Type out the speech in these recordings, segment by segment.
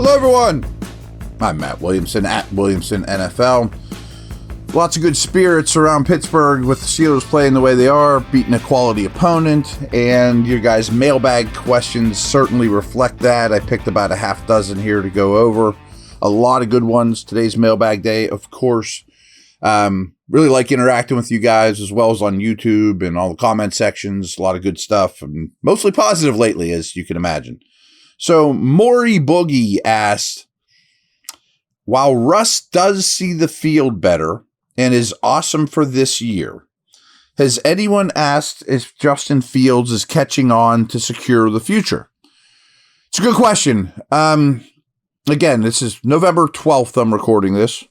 Hello, everyone. I'm Matt Williamson at Williamson NFL. Lots of good spirits around Pittsburgh with the Steelers playing the way they are, beating a quality opponent, and your guys' mailbag questions certainly reflect that. I picked about a half dozen here to go over. A lot of good ones. Today's mailbag day, of course. Really like interacting with you guys as well as on YouTube and all the comment sections. A lot of good stuff, and mostly positive lately, as you can imagine. So Maury Boogie asked, while Russ does see the field better and is awesome for this year, has anyone asked if Justin Fields is catching on to secure the future? It's a good question. Again, this is November 12th. I'm recording this.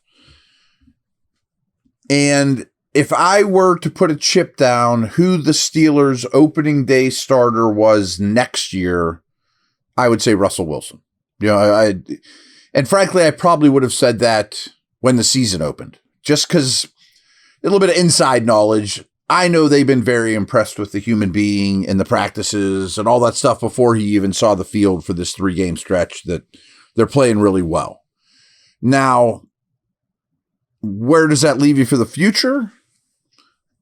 And if I were to put a chip down who the Steelers' opening day starter was next year, I would say Russell Wilson. You know, and frankly, I probably would have said that when the season opened, just because a little bit of inside knowledge. I know they've been very impressed with the human being and the practices and all that stuff before he even saw the field for this 3-game stretch, that they're playing really well. Now, where does that leave you for the future?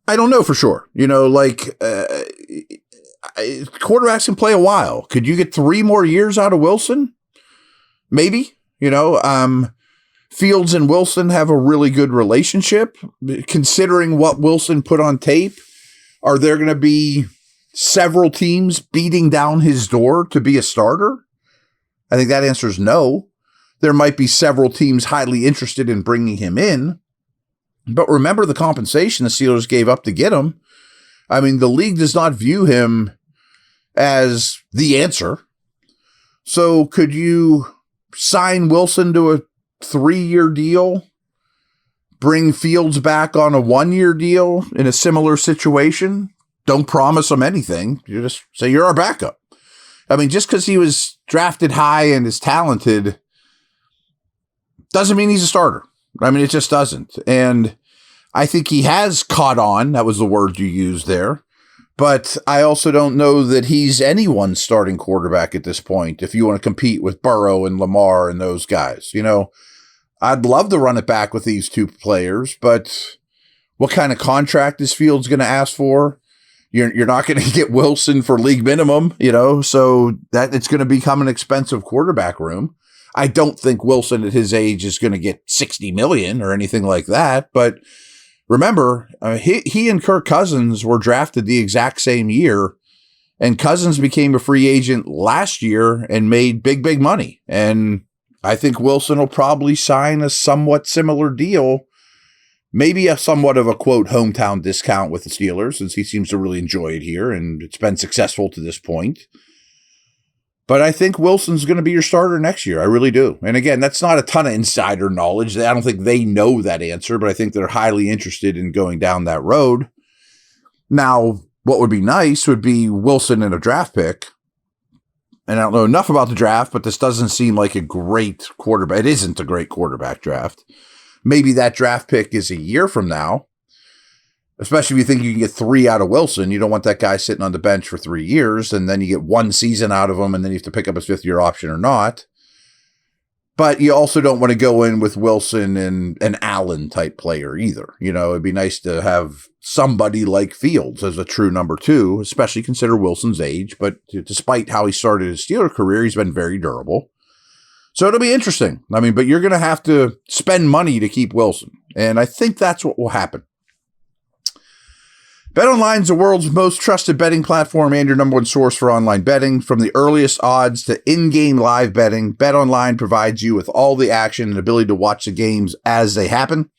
I don't know for sure. You know, like, quarterbacks can play a while. Could you get 3 more years out of Wilson? Maybe. You know, Fields and Wilson have a really good relationship. Considering what Wilson put on tape, are there going to be several teams beating down his door to be a starter? I think that answer is no. There might be several teams highly interested in bringing him in. But remember the compensation the Steelers gave up to get him. I mean, the league does not view him as the answer. So could you sign Wilson to a 3-year deal, bring Fields back on a 1-year deal in a similar situation? Don't promise him anything. You just say you're our backup. I mean, just because he was drafted high and is talented doesn't mean he's a starter. I mean, it just doesn't. And I think he has caught on. That was the word you used there. But I also don't know that he's anyone's starting quarterback at this point if you want to compete with Burrow and Lamar and those guys. You know, I'd love to run it back with these two players, but what kind of contract is Fields going to ask for? You're not going to get Wilson for league minimum, you know, so that it's going to become an expensive quarterback room. I don't think Wilson at his age is going to get $60 million or anything like that, but remember, he and Kirk Cousins were drafted the exact same year, and Cousins became a free agent last year and made big money. And I think Wilson will probably sign a somewhat similar deal, maybe a somewhat of a, quote, hometown discount with the Steelers, since he seems to really enjoy it here, and it's been successful to this point. But I think Wilson's going to be your starter next year. I really do. And again, that's not a ton of insider knowledge. I don't think they know that answer, but I think they're highly interested in going down that road. Now, what would be nice would be Wilson and a draft pick. And I don't know enough about the draft, but this doesn't seem like a great quarterback. It isn't a great quarterback draft. Maybe that draft pick is a year from now. Especially if you think you can get 3 out of Wilson. You don't want that guy sitting on the bench for 3 years, and then you get 1 season out of him, and then you have to pick up his 5th-year option or not. But you also don't want to go in with Wilson and an Allen-type player either. You know, it'd be nice to have somebody like Fields as a true number 2, especially consider Wilson's age. But despite how he started his Steeler career, he's been very durable. So it'll be interesting. I mean, but you're going to have to spend money to keep Wilson, and I think that's what will happen. BetOnline is the world's most trusted betting platform and your number 1 source for online betting. From the earliest odds to in-game live betting, BetOnline provides you with all the action and ability to watch the games as they happen.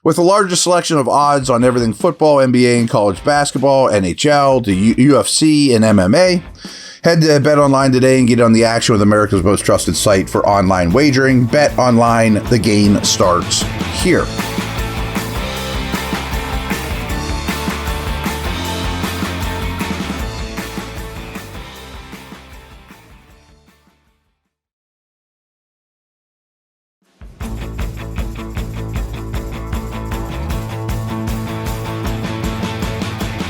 With the largest selection of odds on everything football, NBA, and college basketball, NHL, to UFC, and MMA, head to BetOnline today and get on the action with America's most trusted site for online wagering. BetOnline, the game starts here.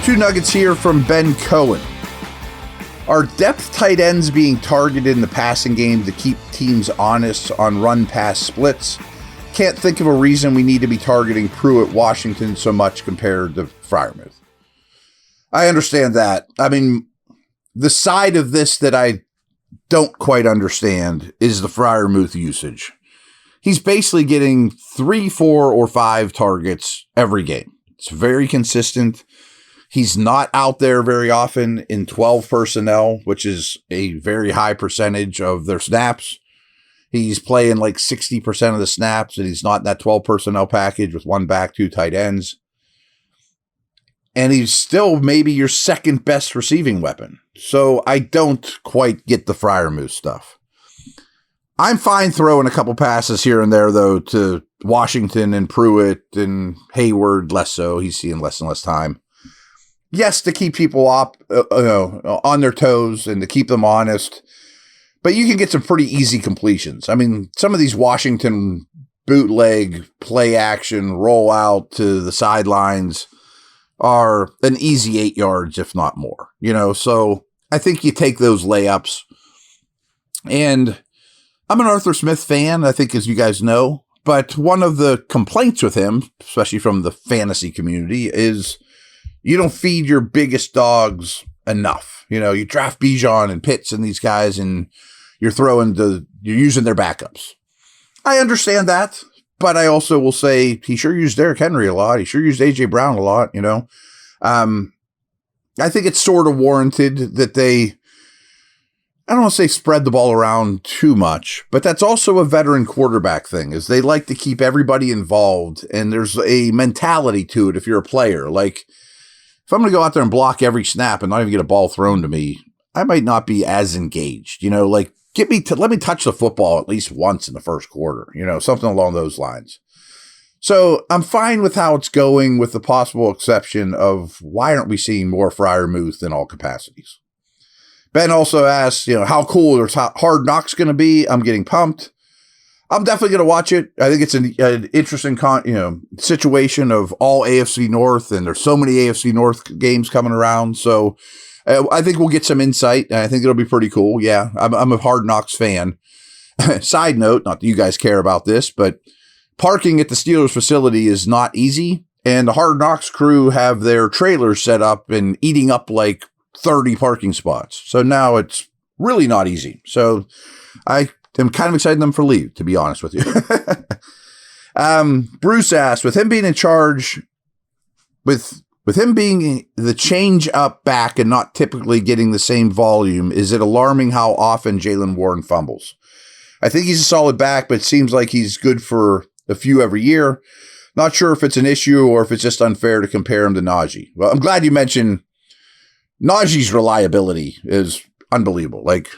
Two nuggets here from Ben Cohen. Are depth tight ends being targeted in the passing game to keep teams honest on run-pass splits? Can't think of a reason we need to be targeting Pruitt, Washington so much compared to Freiermuth. I understand that. I mean, the side of this that I don't quite understand is the Freiermuth usage. He's basically getting 3, 4, or 5 targets every game. It's very consistent. He's not out there very often in 12 personnel, which is a very high percentage of their snaps. He's playing like 60% of the snaps, and he's not in that 12 personnel package with 1 back, 2 tight ends. And he's still maybe your second best receiving weapon. So I don't quite get the Freiermuth stuff. I'm fine throwing a couple passes here and there, though, to Washington and Pruitt and Hayward, less so. He's seeing less and less time. Yes, to keep people up, on their toes and to keep them honest. But you can get some pretty easy completions. I mean, some of these Washington bootleg, play action, roll out to the sidelines are an easy 8 yards, if not more. So I think you take those layups. And I'm an Arthur Smith fan, I think, as you guys know. But one of the complaints with him, especially from the fantasy community, is you don't feed your biggest dogs enough. You draft Bijan and Pitts and these guys, and you're using their backups. I understand that, but I also will say he sure used Derrick Henry a lot. He sure used A.J. Brown a lot, I think it's sort of warranted that I don't want to say spread the ball around too much, but that's also a veteran quarterback thing, is they like to keep everybody involved, and there's a mentality to it if you're a player. Like, if I'm going to go out there and block every snap and not even get a ball thrown to me, I might not be as engaged. Let me touch the football at least once in the first quarter, something along those lines. So I'm fine with how it's going, with the possible exception of why aren't we seeing more Freiermuth in all capacities? Ben also asked, how cool or Hard Knocks going to be. I'm getting pumped. I'm definitely going to watch it. I think it's an interesting situation of all AFC North, and there's so many AFC North games coming around. So I think we'll get some insight, and I think it'll be pretty cool. Yeah, I'm a Hard Knocks fan. Side note, not that you guys care about this, but parking at the Steelers facility is not easy, and the Hard Knocks crew have their trailers set up and eating up like 30 parking spots. So now it's really not easy. So I'm kind of excited them for leave, to be honest with you. Bruce asked, with him being in charge, with him being the change up back and not typically getting the same volume, is it alarming how often Jaylen Warren fumbles? I think he's a solid back, but it seems like he's good for a few every year. Not sure if it's an issue or if it's just unfair to compare him to Najee. Well, I'm glad you mentioned Najee's reliability is unbelievable. Like,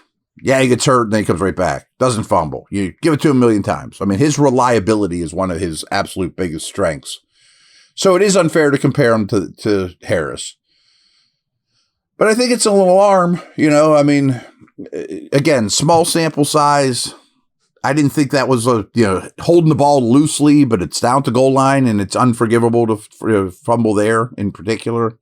yeah, he gets hurt and then he comes right back. Doesn't fumble. You give it to him a million times. I mean, his reliability is one of his absolute biggest strengths. So it is unfair to compare him to Harris. But I think it's a little alarm, I mean, again, small sample size. I didn't think that was holding the ball loosely, but it's down to goal line and it's unforgivable to fumble there in particular.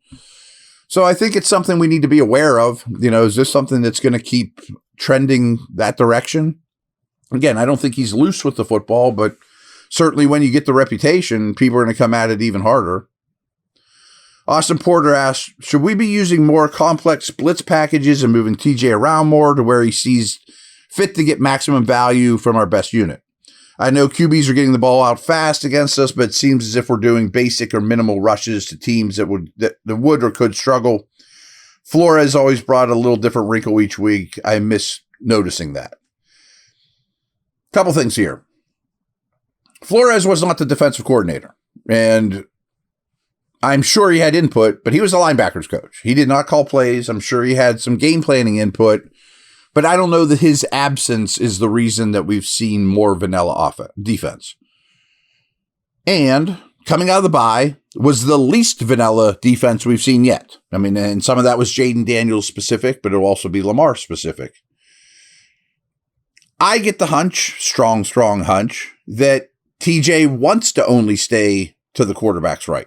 So I think it's something we need to be aware of. Is this something that's going to keep trending that direction? Again, I don't think he's loose with the football, but certainly when you get the reputation, people are going to come at it even harder. Austin Porter asks, should we be using more complex blitz packages and moving TJ around more to where he sees fit to get maximum value from our best unit? I know QBs are getting the ball out fast against us, but it seems as if we're doing basic or minimal rushes to teams that would or could struggle. Flores always brought a little different wrinkle each week. I miss noticing that. Couple things here. Flores was not the defensive coordinator, and I'm sure he had input, but he was the linebackers coach. He did not call plays. I'm sure he had some game planning input, but I don't know that his absence is the reason that we've seen more vanilla defense. And coming out of the bye was the least vanilla defense we've seen yet. I mean, and some of that was Jaden Daniels specific, but it'll also be Lamar specific. I get the hunch, strong hunch, that TJ wants to only stay to the quarterback's right.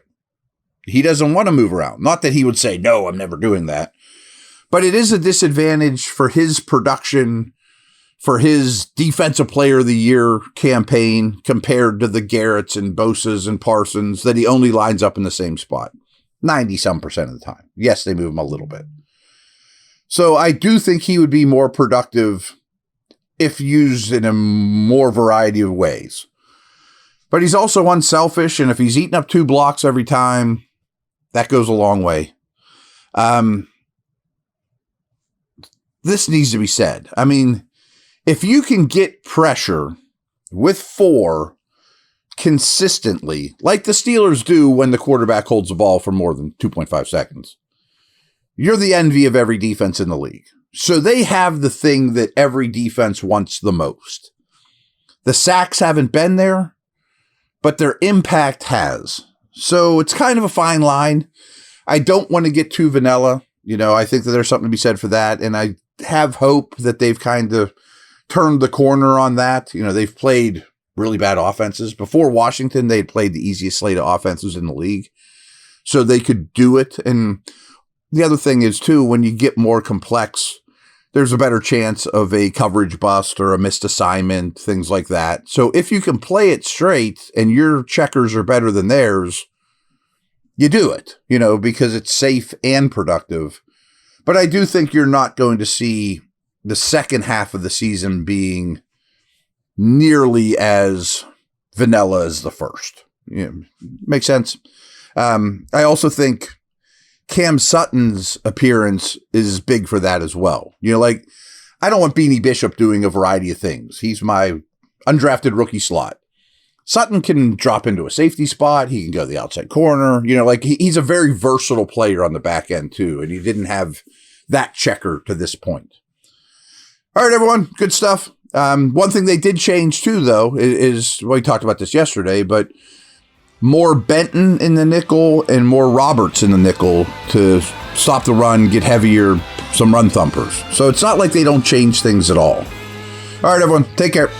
He doesn't want to move around. Not that he would say, no, I'm never doing that. But it is a disadvantage for his production, for his Defensive Player of the Year campaign compared to the Garretts and Bosas and Parsons, that he only lines up in the same spot 90-some% of the time. Yes, they move him a little bit. So I do think he would be more productive if used in a more variety of ways. But he's also unselfish, and if he's eating up 2 blocks every time, that goes a long way. This needs to be said. I mean, if you can get pressure with 4 consistently, like the Steelers do when the quarterback holds the ball for more than 2.5 seconds, you're the envy of every defense in the league. So they have the thing that every defense wants the most. The sacks haven't been there, but their impact has. So it's kind of a fine line. I don't want to get too vanilla. I think that there's something to be said for that. And I have hope that they've kind of turned the corner on that. They've played really bad offenses. Before Washington, they'd played the easiest slate of offenses in the league. So they could do it. And the other thing is, too, when you get more complex, there's a better chance of a coverage bust or a missed assignment, things like that. So if you can play it straight and your checkers are better than theirs, you do it, because it's safe and productive. But I do think you're not going to see the second half of the season being nearly as vanilla as the first. Makes sense. I also think Cam Sutton's appearance is big for that as well. I don't want Beanie Bishop doing a variety of things. He's my undrafted rookie slot. Sutton can drop into a safety spot. He can go to the outside corner. He's a very versatile player on the back end too. And he didn't have that checker to this point. All right, everyone. Good stuff. One thing they did change too, though, is we talked about this yesterday, but more Benton in the nickel and more Roberts in the nickel to stop the run, get heavier, some run thumpers. So it's not like they don't change things at all. All right, everyone. Take care.